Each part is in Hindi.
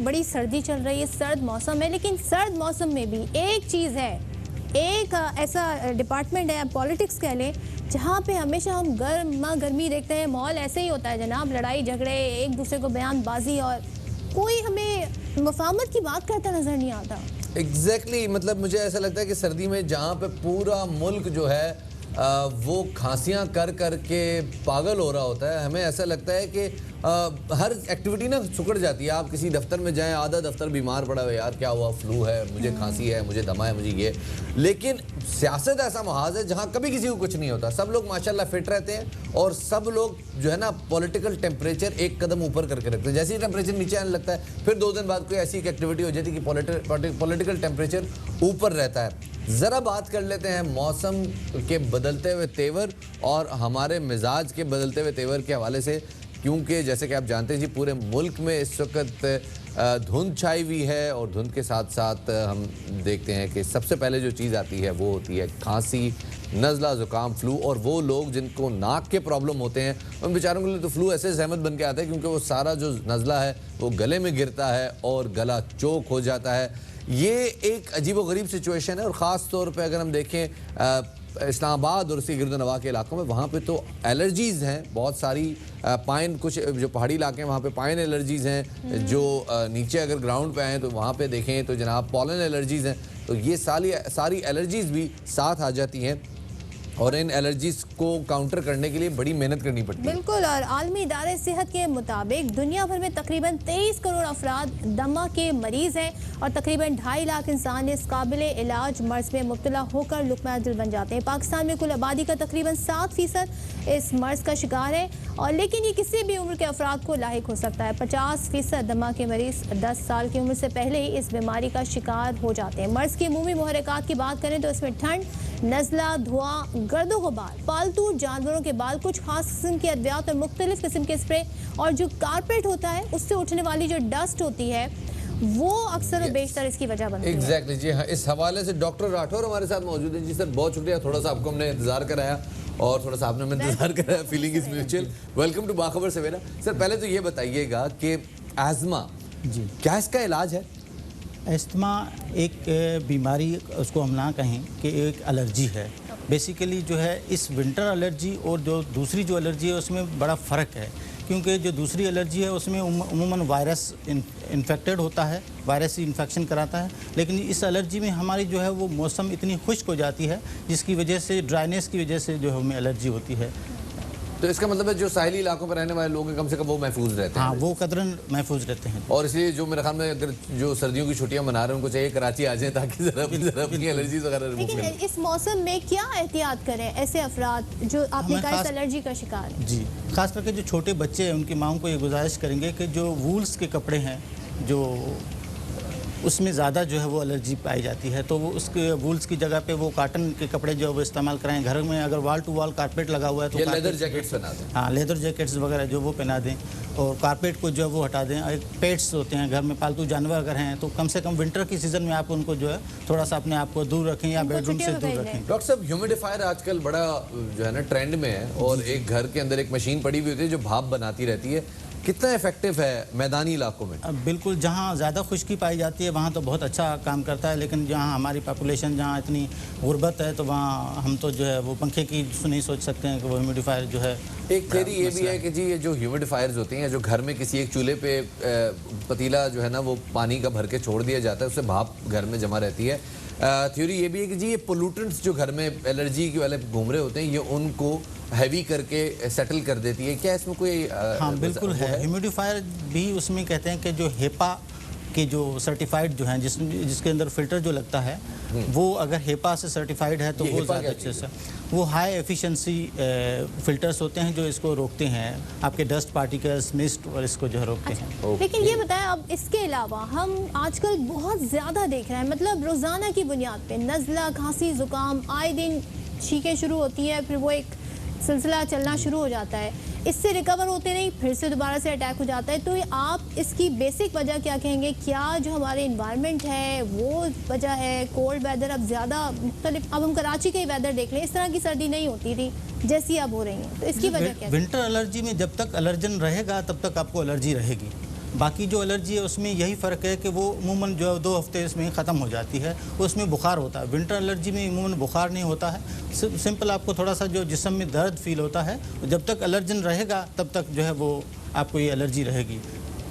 बड़ी सर्दी चल रही है, सर्द मौसम है, लेकिन सर्द मौसम में भी एक चीज़ है, एक ऐसा डिपार्टमेंट है, पॉलिटिक्स कह लें, जहाँ पे हमेशा हम गर्मी देखते हैं। माहौल ऐसे ही होता है जनाब, लड़ाई झगड़े, एक दूसरे को बयानबाजी, और कोई हमें मफाहमत की बात करता नज़र नहीं आता। एग्जैक्टली मतलब मुझे ऐसा लगता है कि सर्दी में जहाँ पे पूरा मुल्क जो है वो खांसियाँ कर कर के पागल हो रहा होता है, हमें ऐसा लगता है कि हर एक्टिविटी ना सुकड़ जाती है। आप किसी दफ्तर में जाएं, आधा दफ्तर बीमार पड़ा हुआ, यार क्या हुआ, फ्लू है, मुझे खांसी है, मुझे दमा है, मुझे ये। लेकिन सियासत ऐसा महाज है जहाँ कभी किसी को कुछ नहीं होता, सब लोग माशाल्लाह फिट रहते हैं और सब लोग जो है ना पॉलिटिकल टेम्परेचर एक कदम ऊपर करके रखते हैं। जैसे ही टेम्परेचर नीचे आने लगता है, फिर 2 दिन बाद कोई ऐसी एक एक्टिविटी हो जाती है कि पॉलिटिकल टेम्परेचर ऊपर रहता है। ज़रा बात कर लेते हैं मौसम के बदलते हुए तेवर और हमारे मिजाज के बदलते हुए तेवर के हवाले से, क्योंकि जैसे कि आप जानते हैं जी पूरे मुल्क में इस वक्त धुंध छाई हुई है और धुंध के साथ साथ हम देखते हैं कि सबसे पहले जो चीज़ आती है वो होती है खांसी, नज़ला, ज़ुकाम, फ्लू। और वो लोग जिनको नाक के प्रॉब्लम होते हैं उन बेचारों के लिए तो फ्लू ऐसे जहमत बन के आता है, क्योंकि वो सारा जो नज़ला है वो गले में गिरता है और गला चोक हो जाता है। ये एक अजीबोगरीब सिचुएशन है और ख़ास तौर पे अगर हम देखें इस्लामाबाद और उसके गिरदनवा के इलाकों में, वहाँ पे तो एलर्जीज़ हैं बहुत सारी। पाइन, कुछ जो पहाड़ी इलाके हैं वहाँ पे पाइन एलर्जीज़ हैं, जो नीचे अगर ग्राउंड पे आएँ तो वहाँ पे देखें तो जनाब पॉलन एलर्जीज़ हैं। तो ये सारी एलर्जीज़ भी साथ आ जाती हैं और इन एलर्जीज को काउंटर करने के लिए बड़ी मेहनत करनी पड़ती है। बिल्कुल, और आलमी इदारे सेहत के मुताबिक दुनिया भर में तकरीबन 23 करोड़ अफराद दमा के मरीज हैं और तकरीबन 2.5 लाख इंसान इस काबिल इलाज मर्ज में मुब्तला होकर लुक़मा दिल बन जाते हैं। पाकिस्तान में कुल आबादी का तकरीबन 7% इस मर्ज का शिकार है, और लेकिन ये किसी भी उम्र के अफराद को लाहिक हो सकता है। 50% दमा के मरीज 10 साल की उम्र से पहले ही इस बीमारी का शिकार हो जाते हैं। मर्ज की अमूमी मुहर्रिकात की बात करें तो इसमें ठंड, नज़ला, धुआं, गर्दो गुबार, पालतू जानवरों के बाल, कुछ खास किस्म की अद्वियात और मुख्तलिफ किस्म के स्प्रे, और जो कारपेट होता है उससे उठने वाली जो डस्ट होती है वो अक्सर और बेशतर इसकी वजह बनती है। एग्जैक्टली जी हाँ, इस हवाले से डॉक्टर राठौर हमारे साथ मौजूद है। जी सर बहुत शुक्रिया, थोड़ा सा आपको हमने इंतजार कराया और थोड़ा सा आपने हमें इंतजार कराया। Feeling is mutual. Welcome to Bakhabar Savera. Sir पहले तो ये बताइएगा कि एज़मा जी क्या इसका इलाज है? अस्थमा एक बीमारी, उसको हम ना कहें कि एक एलर्जी है। बेसिकली जो है इस विंटर एलर्जी और जो दूसरी जो एलर्जी है उसमें बड़ा फ़र्क है, क्योंकि जो दूसरी एलर्जी है उसमें उमूमन वायरस इन्फेक्टेड होता है, वायरस ही इन्फेक्शन कराता है। लेकिन इस एलर्जी में हमारी जो है वो मौसम इतनी खुश्क हो जाती है जिसकी वजह से, ड्राइनेस की वजह से जो हमें एलर्जी होती है। तो इसका मतलब है जो साहिली इलाकों पर रहने वाले लोग हैं कम से कम वो महफूज रहते हैं। हाँ, वो कदरन महफूज रहते हैं। और इसलिए जो मेरे ख्याल में अगर जो सर्दियों की छुट्टियां मना रहे हैं उनको चाहिए कराची आ जाएं ताकि जरा अपनी एलर्जीज वगैरह रिमूव लेकिन करें। इस मौसम में क्या एहतियात करें ऐसे अफराद जो आपने कहा इस एलर्जी का शिकार है? जी, खास करके जो छोटे बच्चे हैं उनकी माओं को ये गुजारिश करेंगे कि जो वूल्स के कपड़े हैं जो उसमें ज़्यादा जो है वो एलर्जी पाई जाती है, तो वो उसके वूल्स की जगह पे वो कॉटन के कपड़े जो है वो इस्तेमाल कराएं। घर में अगर वॉल टू वॉल कारपेट लगा हुआ है तो लेदर जैकेट्स पहना दें। हाँ, लेदर जैकेट्स वगैरह जो वो पहना दें और कारपेट को जो है वो हटा दें। एक पेट्स होते हैं घर में, पालतू जानवर अगर हैं तो कम से कम विंटर की सीज़न में आप उनको जो है थोड़ा सा अपने आप को दूर रखें या बेडरूम से दूर रखें। डॉक्टर साहब ह्यूमिडिफायर आजकल बड़ा जो है ना ट्रेंड में है और एक घर के अंदर एक मशीन पड़ी हुई होती है जो भाप बनाती रहती है, कितना इफेक्टिव है मैदानी इलाकों में? बिल्कुल, जहाँ ज़्यादा खुश्की पाई जाती है वहाँ तो बहुत अच्छा काम करता है, लेकिन जहाँ हमारी पॉपुलेशन जहाँ इतनी गुर्बत है तो वहाँ हम तो जो है वो पंखे की नहीं सोच सकते हैं कि वो ह्यूमिडिफायर जो है। एक थ्योरी ये भी है कि जी ये जो ह्यूमिडिफायर्स होते हैं, जो घर में किसी एक चूल्हे पे पतीला जो है ना वो पानी का भर के छोड़ दिया जाता है, उससे भाप घर में जमा रहती है। थ्योरी ये भी है कि जी ये पोल्यूटेंट्स जो घर में एलर्जी के वाले घूम रहे होते हैं ये उनको हैवी करके सेटल कर देती है। क्या इसमें कोई हाँ बिल्कुल है। ह्यूमिडिफायर भी उसमें कहते हैं कि जो हेपा के जो सर्टिफाइड जो हैं जिसके अंदर फिल्टर जो लगता है वो अगर हेपा से सर्टिफाइड है तो वो ज़्यादा अच्छे से, वो हाई एफिशिएंसी फिल्टर्स होते हैं जो इसको रोकते हैं, आपके डस्ट पार्टिकल्स, मिस्ट और इसको जो है रोकते हैं। लेकिन ये बताएं, अब इसके अलावा हम आजकल बहुत ज़्यादा देख रहे हैं, मतलब रोज़ाना की बुनियाद पे नज़ला, खांसी, ज़ुकाम, आए दिन छींकें शुरू होती हैं, फिर वो एक सिलसिला चलना शुरू हो जाता है, इससे रिकवर होते नहीं, फिर से दोबारा से अटैक हो जाता है। तो आप इसकी बेसिक वजह क्या कहेंगे? क्या जो हमारे इन्वायरमेंट है वो वजह है? कोल्ड वेदर अब ज़्यादा मुख्तलिफ, अब हम कराची का ही वेदर देख लें, इस तरह की सर्दी नहीं होती थी जैसी अब हो रही है, तो इसकी वजह क्या? विंटर एलर्जी में जब तक एलर्जन रहेगा तब तक आपको एलर्जी रहेगी। बाकी जो एलर्जी है उसमें यही फ़र्क है कि वो अमूमन जो 2 हफ्ते इसमें ख़त्म हो जाती है, उसमें बुखार होता है। विंटर एलर्जी में अमूमन बुखार नहीं होता है, सिंपल आपको थोड़ा सा जो जिस्म में दर्द फील होता है, जब तक एलर्जन रहेगा तब तक जो है वो आपको ये एलर्जी रहेगी।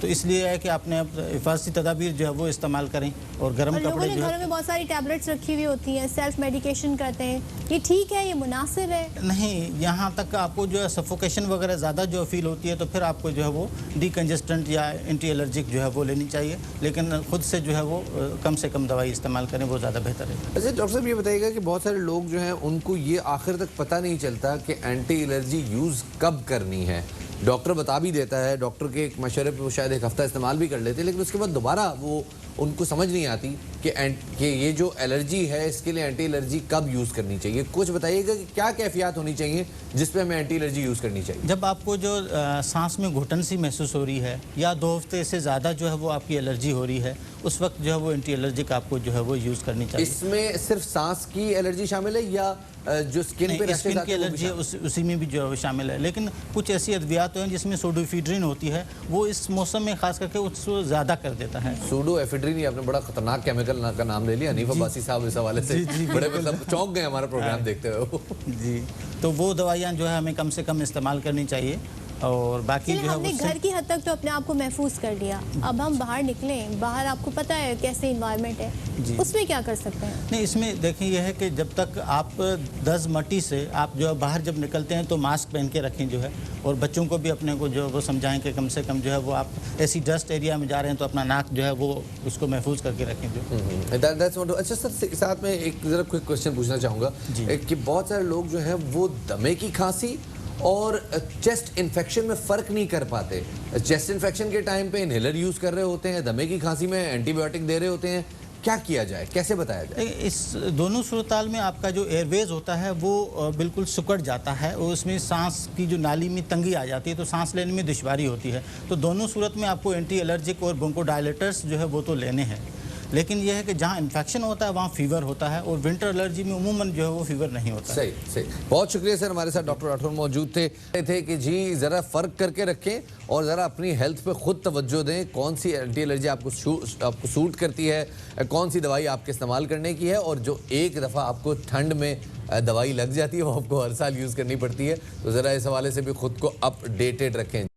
तो इसलिए है कि आपने अब हिफाजती तदाबीर जो है वो इस्तेमाल करें और गर्म और लोगों कपड़े ने जो घरों है में बहुत सारी टैबलेट्स रखी हुई होती हैं, सेल्फ मेडिकेशन करते हैं, ये ठीक है, ये मुनासिब है? नहीं, यहाँ तक आपको जो है सफोकेशन वगैरह ज़्यादा जो फील होती है तो फिर आपको जो है वो डीकंजेस्टेंट या एंटी एलर्जिक जो है वो लेनी चाहिए, लेकिन खुद से जो है वो कम से कम दवाई इस्तेमाल करें, वो ज़्यादा बेहतर है। अच्छा डॉक्टर साहब, ये बताइएगा कि बहुत सारे लोग जो हैं उनको ये आखिर तक पता नहीं चलता कि एंटी एलर्जी यूज़ कब करनी है। डॉक्टर बता भी देता है, डॉक्टर के एक मशवरे पे वो शायद एक हफ्ता इस्तेमाल भी कर लेते हैं, लेकिन उसके बाद दोबारा वो उनको समझ नहीं आती कि ये जो एलर्जी है इसके लिए एंटी एलर्जी कब यूज़ करनी चाहिए। कुछ बताइएगा कि क्या कैफियत होनी चाहिए जिस पे हमें एंटी एलर्जी यूज़ करनी चाहिए। जब आपको जो सांस में घुटन सी महसूस हो रही है या 2 हफ्ते से ज़्यादा जो है वो आपकी एलर्जी हो रही है, उस वक्त जो है वो एंटी एलर्जिक आपको जो है वो यूज़ करनी चाहिए। इसमें सिर्फ सांस की एलर्जी शामिल है या जो स्किन पे स्किन की एलर्जी है उसी में भी जो है वो शामिल है, लेकिन कुछ ऐसी अद्वियात हैं जिसमें सोडोएफिड्रिन होती है, वो इस मौसम में खास करके उसको ज़्यादा कर देता है। सोडोएफिड्रिन, ये आपने बड़ा खतरनाक केमिकल का नाम ले लिया। हनीफ अब्बासी साहब इस हवाले से बड़े मतलब चौंक गए हमारा प्रोग्राम देखते हुए। जी, तो वो दवाइयाँ जो है हमें कम से कम इस्तेमाल करनी चाहिए। और बाकी जो है हमने घर की हद तक तो अपने आप को महफूज कर लिया, अब हम बाहर निकलें, बाहर आपको पता है कैसे इन्वायरमेंट है, उसमें क्या कर सकते हैं? नहीं, इसमें देखिए यह है कि जब तक आप 10 मट्टी से आप जो है बाहर जब निकलते हैं तो मास्क पहन के रखें जो है, और बच्चों को भी अपने को जो वो समझाएं कि कम से कम जो है वो आप ऐसी डस्ट एरिया में जा रहे हैं तो अपना नाक जो है वो उसको महफूज करके रखें जो। अच्छा सर, साथ में एक ज़रा क्विक क्वेश्चन पूछना चाहूँगा कि बहुत सारे लोग जो हैं वो दमे की खांसी और चेस्ट इन्फेक्शन में फ़र्क नहीं कर पाते। चेस्ट इन्फेक्शन के टाइम पे इनहेलर यूज़ कर रहे होते हैं, दमे की खांसी में एंटीबायोटिक दे रहे होते हैं, क्या किया जाए, कैसे बताया जाए? इस दोनों सूरताल में आपका जो एयरवेज होता है वो बिल्कुल सिकुड़ जाता है और उसमें सांस की जो नाली में तंगी आ जाती है, तो सांस लेने में दुश्वारी होती है। तो दोनों सूरत में आपको एंटी एलर्जिक और ब्रोंकोडायलेटर्स जो है वो तो लेने हैं, लेकिन यह है कि जहाँ इन्फेक्शन होता है वहाँ फीवर होता है, और विंटर एलर्जी में उमूमन जो है वो फीवर नहीं होता। सही सही, बहुत शुक्रिया सर। हमारे साथ डॉक्टर राठौर मौजूद थे कि जी ज़रा फ़र्क करके रखें और ज़रा अपनी हेल्थ पे ख़ुद तवज्जो दें, कौन सी एंटी एलर्जी आपको सूट करती है, कौन सी दवाई आपके इस्तेमाल करने की है, और जो एक दफ़ा आपको ठंड में दवाई लग जाती है वो आपको हर साल यूज़ करनी पड़ती है, तो ज़रा इस हवाले से भी ख़ुद को अपडेटेड रखें।